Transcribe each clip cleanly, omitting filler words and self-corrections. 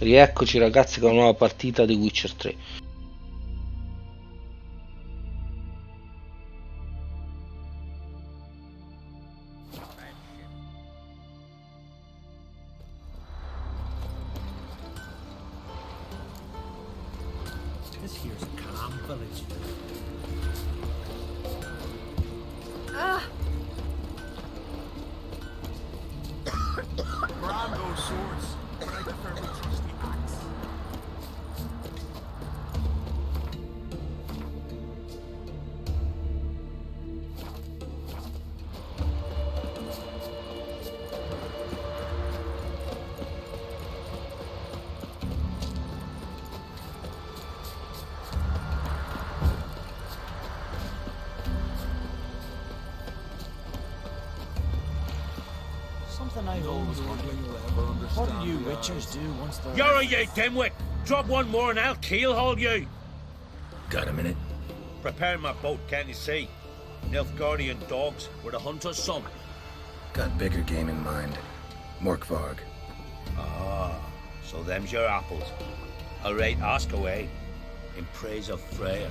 Rieccoci ragazzi con una nuova partita di Witcher 3. This here's a calm village. Bravo swords, but I prefer my trusty axe. Something I've always wondered. What do you witchers do once they're... You're you dimwit! Drop one more and I'll keelhaul you! Got a minute? Prepare my boat, can't you see? Nilfgaardian dogs were the hunter's son. Got bigger game in mind. Morkvarg. Ah, so them's your apples. Alright, ask away. In praise of Freya.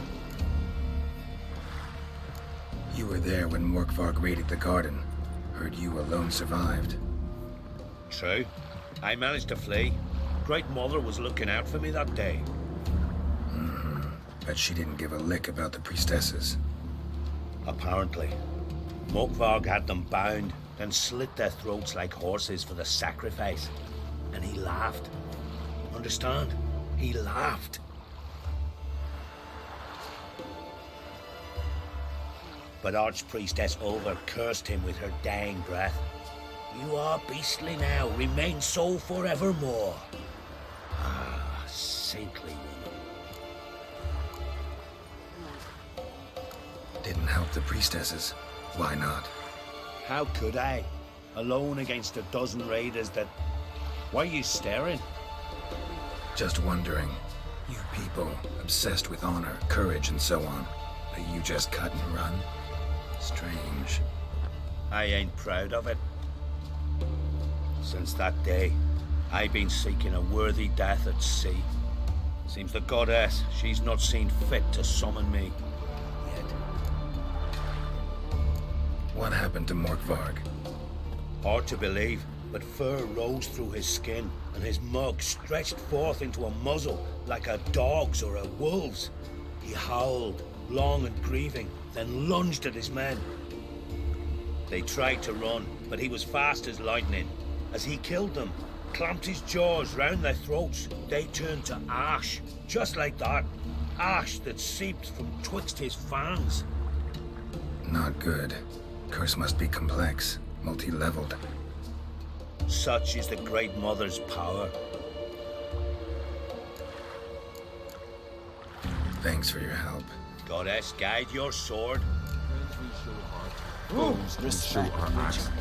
You were there when Morkvarg raided the garden. Heard you alone survived. True. I managed to flee. Great Mother was looking out for me that day. Bet she didn't give a lick about the priestesses. Apparently. Morkvarg had them bound, then slit their throats like horses for the sacrifice. And he laughed. Understand? He laughed. But Archpriestess Olver cursed him with her dying breath. You are beastly now, remain so forevermore. Ah, saintly woman. Didn't help the priestesses. Why not? How could I? Alone against a dozen raiders that... Why are you staring? Just wondering. You people, obsessed with honor, courage, and so on. That you just cut and run? Strange. I ain't proud of it. Since that day, I've been seeking a worthy death at sea. Seems the goddess, she's not seen fit to summon me yet. What happened to Morkvarg? Hard to believe, but fur rose through his skin, and his mug stretched forth into a muzzle like a dog's or a wolf's. He howled, long and grieving, then lunged at his men. They tried to run, but he was fast as lightning. As he killed them, clamped his jaws round their throats, they turned to ash, just like that. Ash that seeped from twixt his fangs. Not good. Curse must be complex, multi-leveled. Such is the Great Mother's power. Thanks for your help. Goddess, guide your sword. Respect, witcher.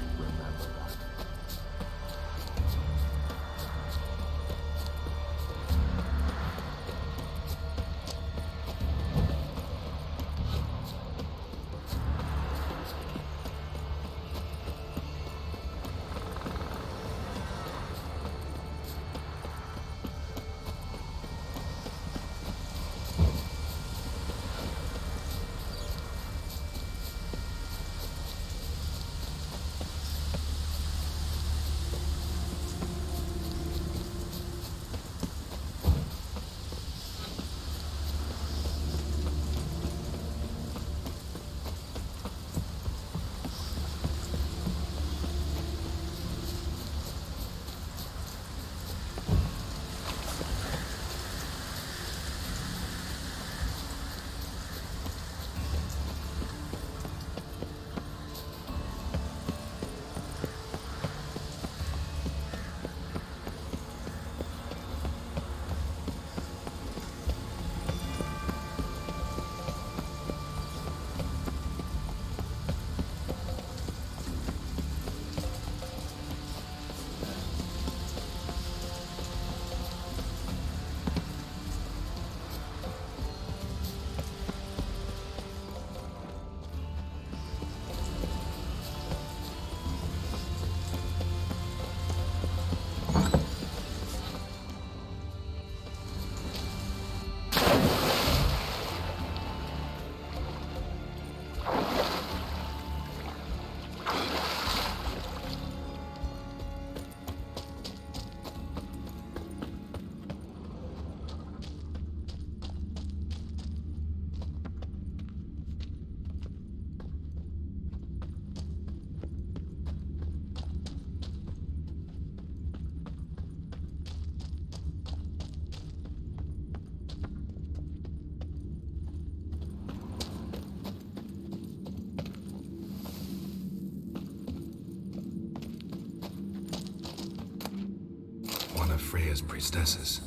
of Freya's priestesses.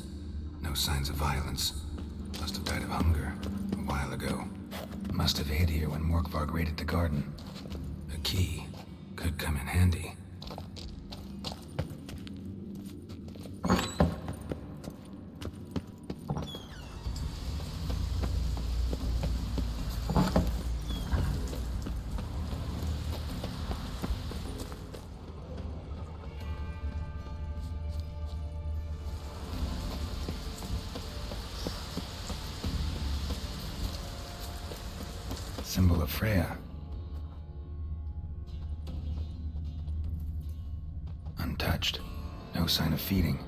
No signs of violence. Must have died of hunger a while ago. Must have hid here when Morkvarg raided the garden. A key could come in handy. Symbol of Freya. Untouched. No sign of feeding.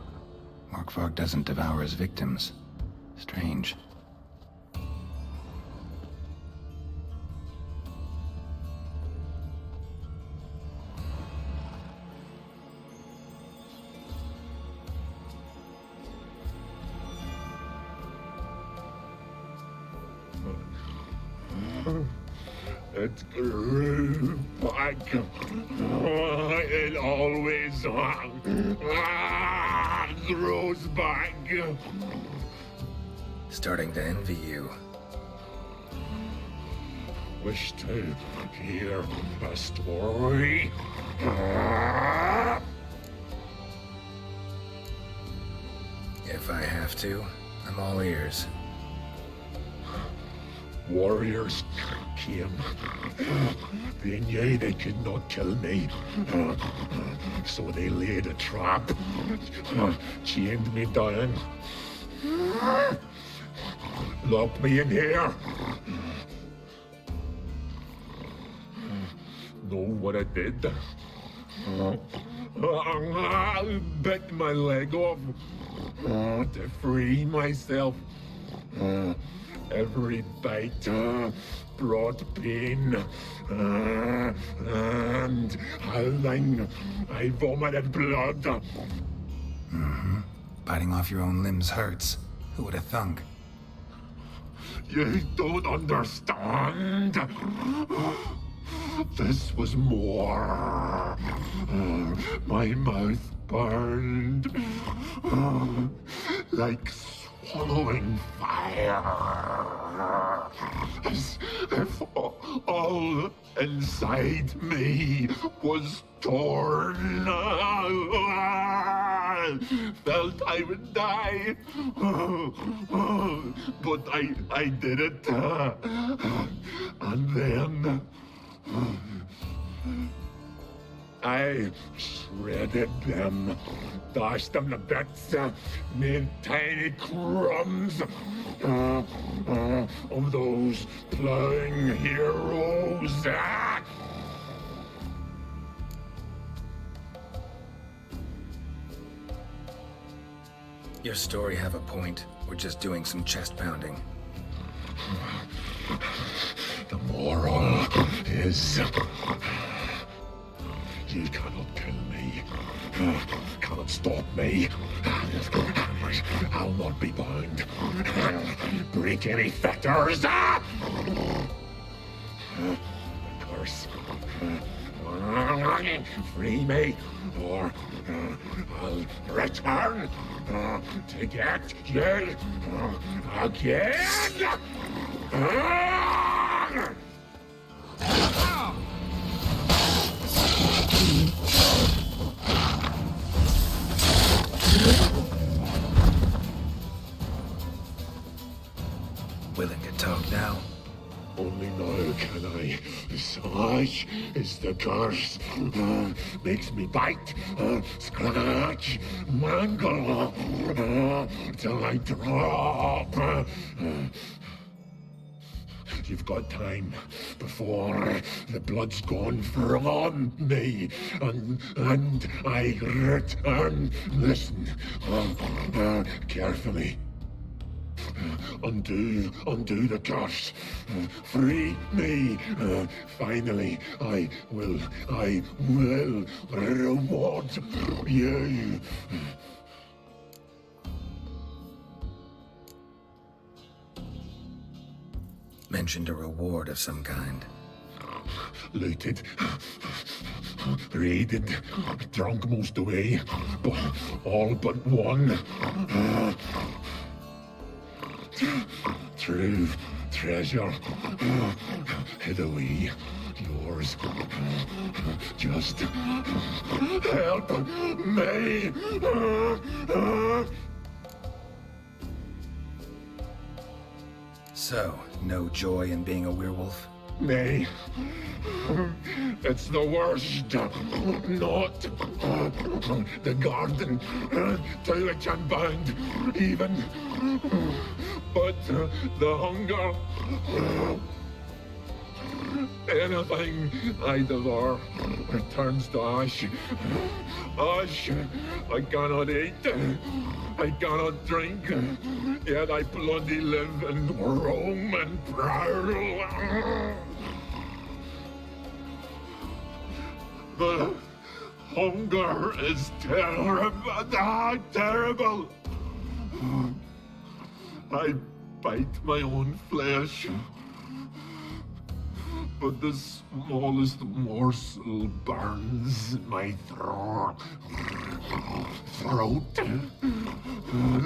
Morkvarg doesn't devour his victims. Strange. It grew back. It always grows back. Starting to envy you. Wish to hear a story? If I have to, I'm all ears. Warriors came. They knew they could not kill me. So they laid a trap. Chained me down. Locked me in here. Know what I did? I bit my leg off to free myself. Every bite brought pain, and howling, I vomited blood. Mm-hmm. Biting off your own limbs hurts. Who would have thunk? You don't understand. This was more. My mouth burned like swallowing fire. As if all inside me was torn. Felt I would die. But I did it. And then I shredded them, dashed them to bits, made tiny crumbs of those plowing heroes. Your story have a point. We're just doing some chest pounding. The moral is you cannot kill me, cannot stop me. I'll not be bound. Break any fetters. Curse. Free me, or I'll return to get you again. Willing to talk now? Only now can I. Such is the curse. Makes me bite, scratch, mangle, till I drop. You've got time before the blood's gone from me, and I return. Listen, carefully. Undo the curse. Free me. Finally, I will reward you. Mentioned a reward of some kind. Looted raided, drunk most away, but all but one. True treasure hid away. Yours. Just help me. So, no joy in being a werewolf? Nay, it's the worst. Not the garden to which I'm bound, even, but the hunger. Anything I devour turns to ash. Ash I cannot eat, I cannot drink, yet I bloody live and roam and prowl. The hunger is terrible. I bite my own flesh, but the smallest morsel burns my throat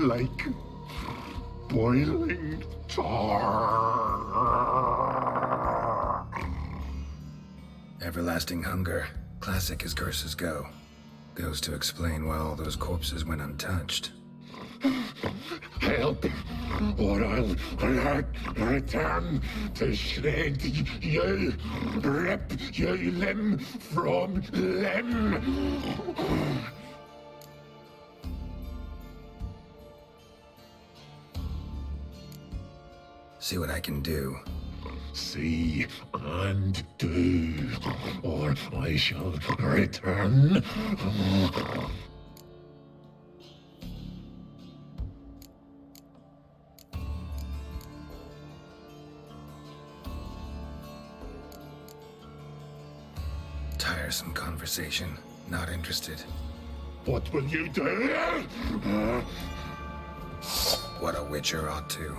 like boiling tar. Everlasting hunger. Classic as curses go. Goes to explain why all those corpses went untouched. Help, or I'll return to shred you, rip you limb from limb. See what I can do. See and do, or I shall return. Tiresome conversation. Not interested. What will you do? What a witcher ought to.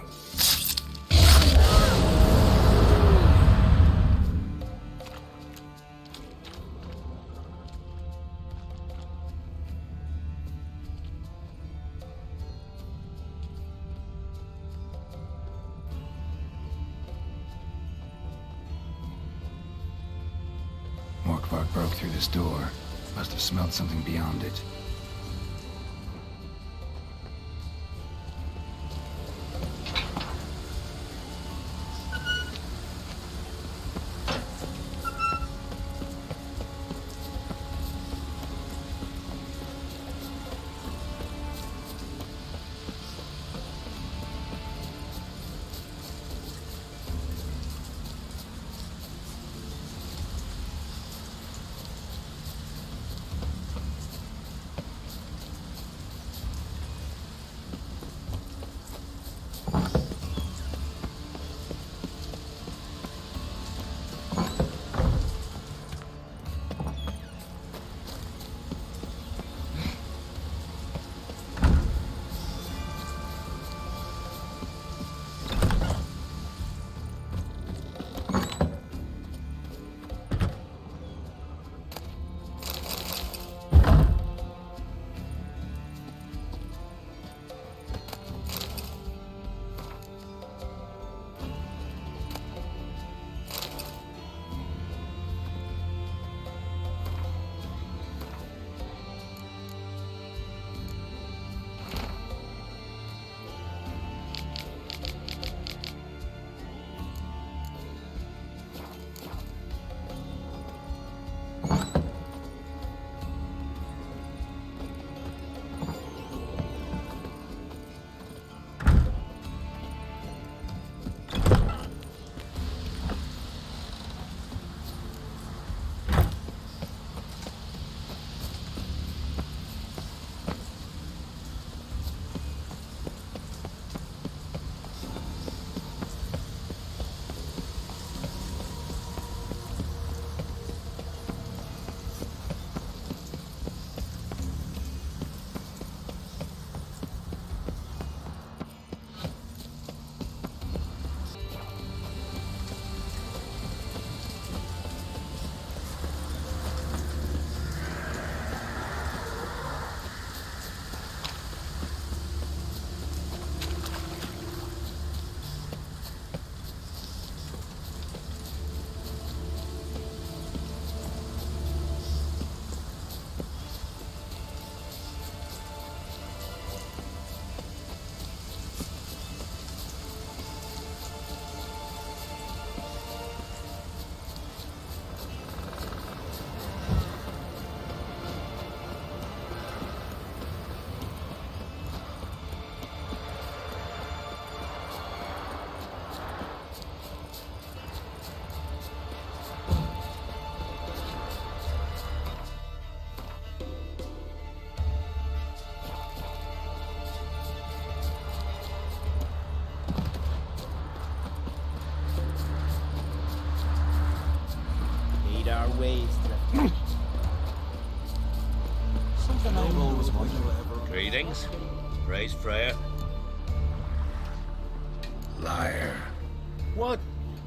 Morkvark broke through this door. Must have smelled something beyond it. ways to the something I've always wondered. Greetings. Praise Freya. Liar. What?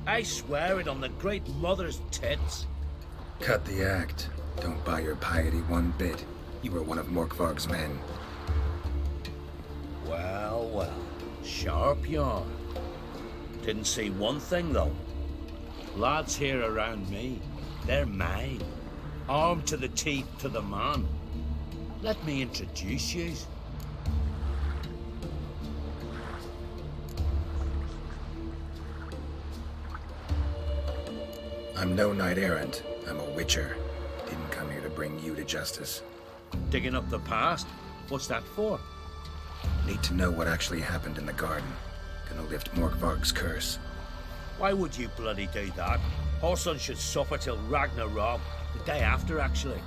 I swear it on the great mother's tits. Cut the act. Don't buy your piety one bit. You were one of Morkvarg's men. Well, well. Sharp yarn. Didn't see one thing, though. Lads here around me, they're mine. Armed to the teeth to the man. Let me introduce you. I'm no knight errant. I'm a witcher. Didn't come here to bring you to justice. Digging up the past? What's that for? Need to know what actually happened in the garden. Gonna lift Morkvarg's curse. Why would you bloody do that? Our son should suffer till Ragnarok. The day after, actually.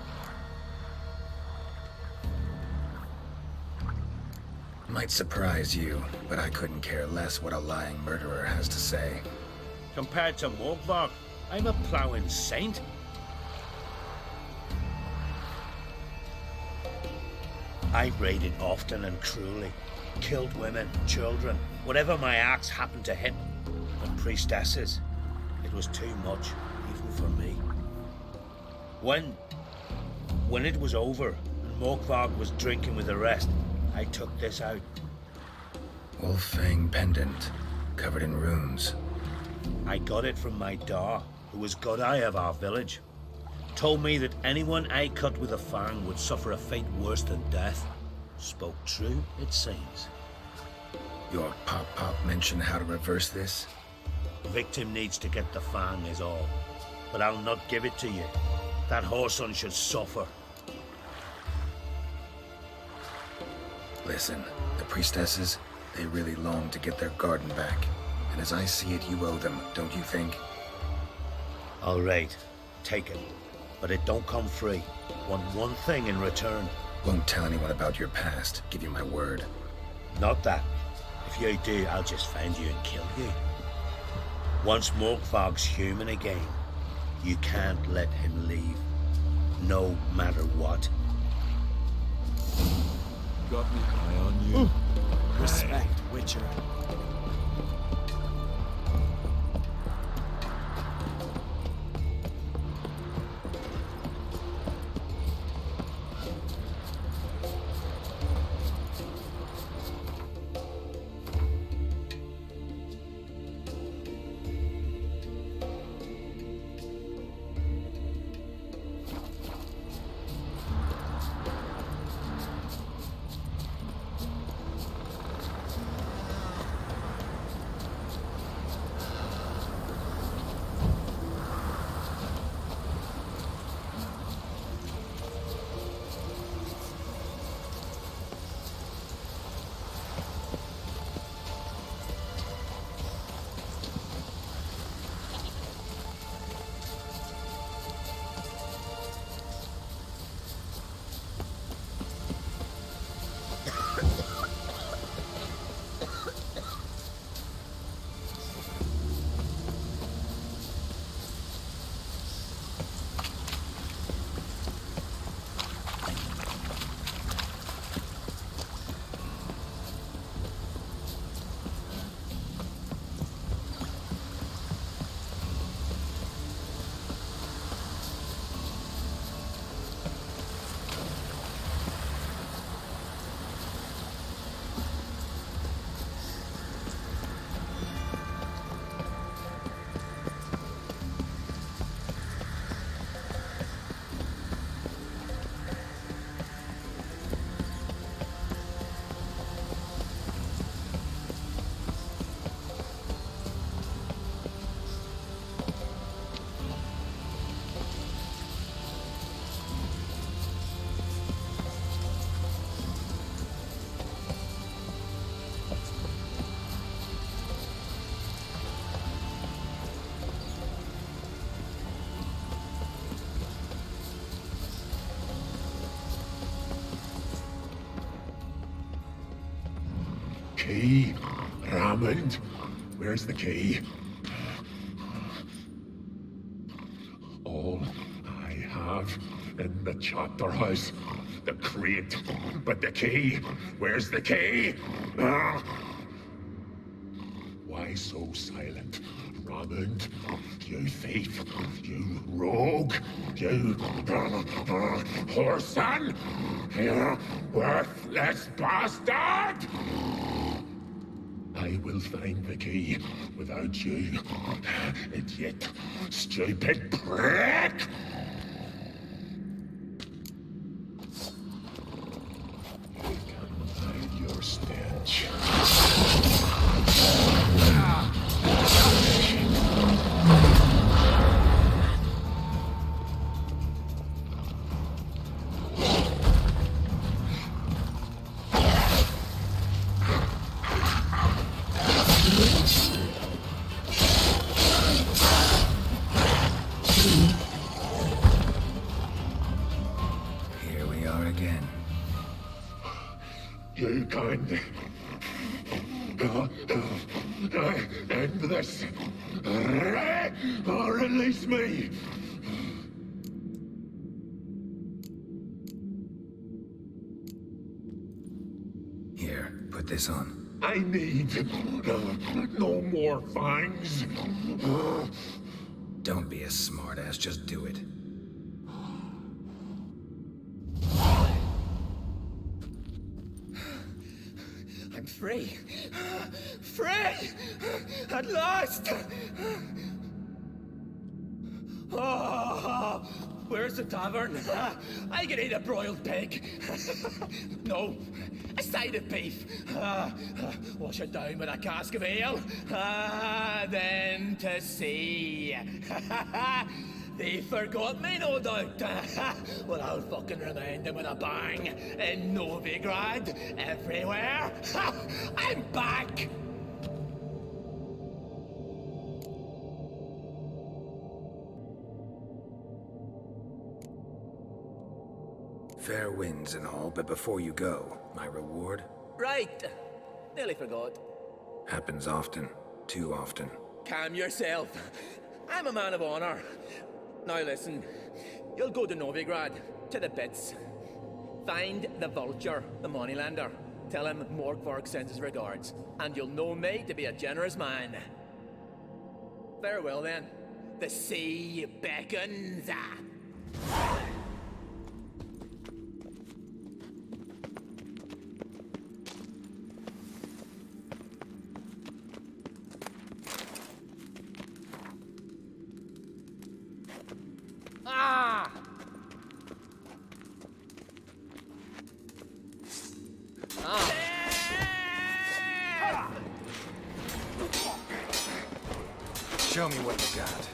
Might surprise you, but I couldn't care less what a lying murderer has to say. Compared to Morkvarg, I'm a ploughing saint. I raided often and cruelly. Killed women, children, whatever my axe happened to hit. And priestesses. It was too much, even for me. When it was over, and Morkvarg was drinking with the rest, I took this out. Wolf-fang pendant, covered in runes. I got it from my da, who was godeye of our village. Told me that anyone I cut with a fang would suffer a fate worse than death. Spoke true, it seems. Your pop mentioned how to reverse this? Victim needs to get the fang is all. But I'll not give it to you. That whoreson should suffer. Listen, the priestesses, they really long to get their garden back. And as I see it, you owe them, don't you think? All right, take it. But it don't come free. Want one thing in return. Won't tell anyone about your past, give you my word. Not that. If you do, I'll just find you and kill you. Once Morkvarg's human again, you can't let him leave. No matter what. Got me eye on you. Respect, Witcher. Key? Raymond? Where's the key? All In the chapter house. The crate. But the key? Where's the key? Why so silent? Ramond, you thief, you rogue, you whoreson, you worthless bastard! I will find the key without you, idiot, stupid prick! You can hide your stench. Here we are again. You can end this, or release me. Here, put this on. I need no more fangs. Don't be a smartass, just do it. I'm free. Free! At last! Oh, where's the tavern? I can eat a broiled pig. No, a side of beef. Wash it down with a cask of ale. Then to sea. They forgot me, no doubt. Well, I'll fucking remind them with a bang. In Novigrad, everywhere. I'm back! Fair winds and all, but before you go, my reward? Right. Nearly forgot. Happens often. Too often. Calm yourself. I'm a man of honor. Now listen, you'll go to Novigrad, to the pits. Find the vulture, the moneylender. Tell him Morkvarg sends his regards, and you'll know me to be a generous man. Farewell then. The sea beckons. Ah! Ah! Show me what you got.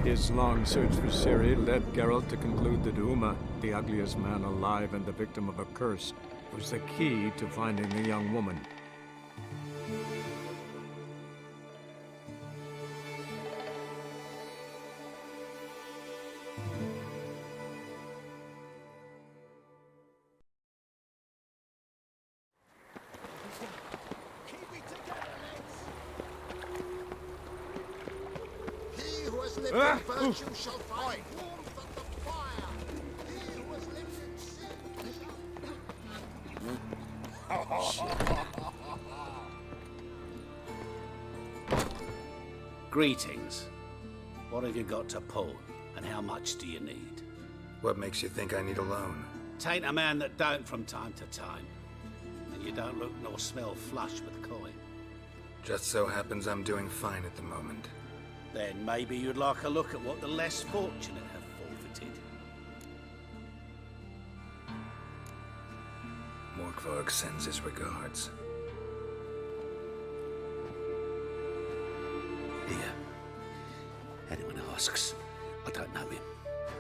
His long search for Ciri led Geralt to conclude that Uma, the ugliest man alive and the victim of a curse, was the key to finding the young woman. He who has lived in virtue shall find warmth at the fire. He who has lived in sin Greetings. What have you got to pawn, and how much do you need? What makes you think I need a loan? Tain't a man that don't from time to time. And you don't look nor smell flush with coin. Just so happens I'm doing fine at the moment. Then maybe you'd like a look at what the less fortunate have forfeited. Morkvarg sends his regards. Here. Anyone asks, I don't know him.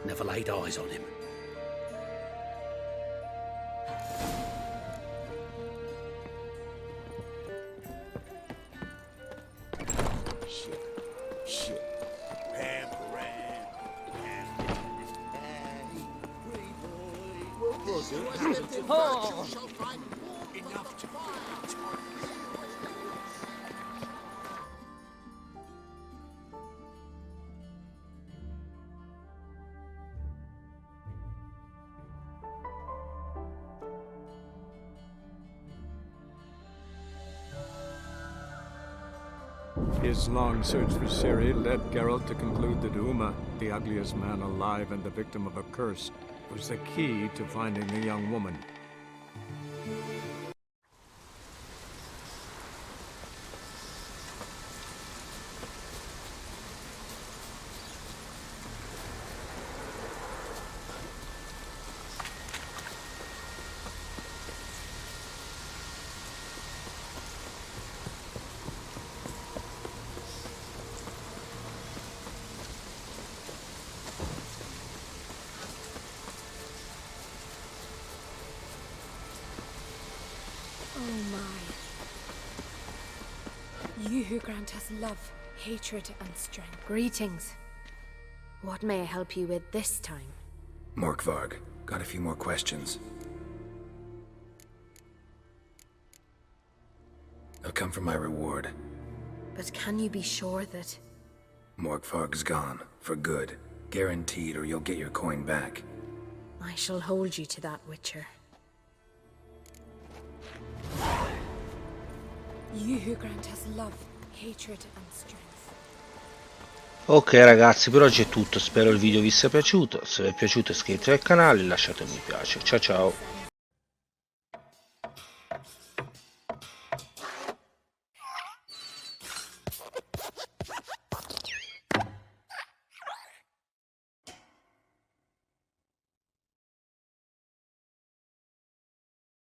Never laid eyes on him. shit. He who has lived in virtue shall find warmth at the fire. His long search for Ciri led Geralt to conclude that Uma, the ugliest man alive and the victim of a curse, was the key to finding the young woman. Oh my. You who grant us love, hatred, and strength. Greetings. What may I help you with this time? Morkvarg, got a few more questions. I've come for my reward. But can you be sure that... Morkvarg's gone, for good. Guaranteed, or you'll get your coin back. I shall hold you to that, Witcher. You who grant us love, hatred, and strength. Ok ragazzi, per oggi è tutto, spero il video vi sia piaciuto. Se vi è piaciuto iscrivetevi al canale e lasciate un mi piace. Ciao ciao.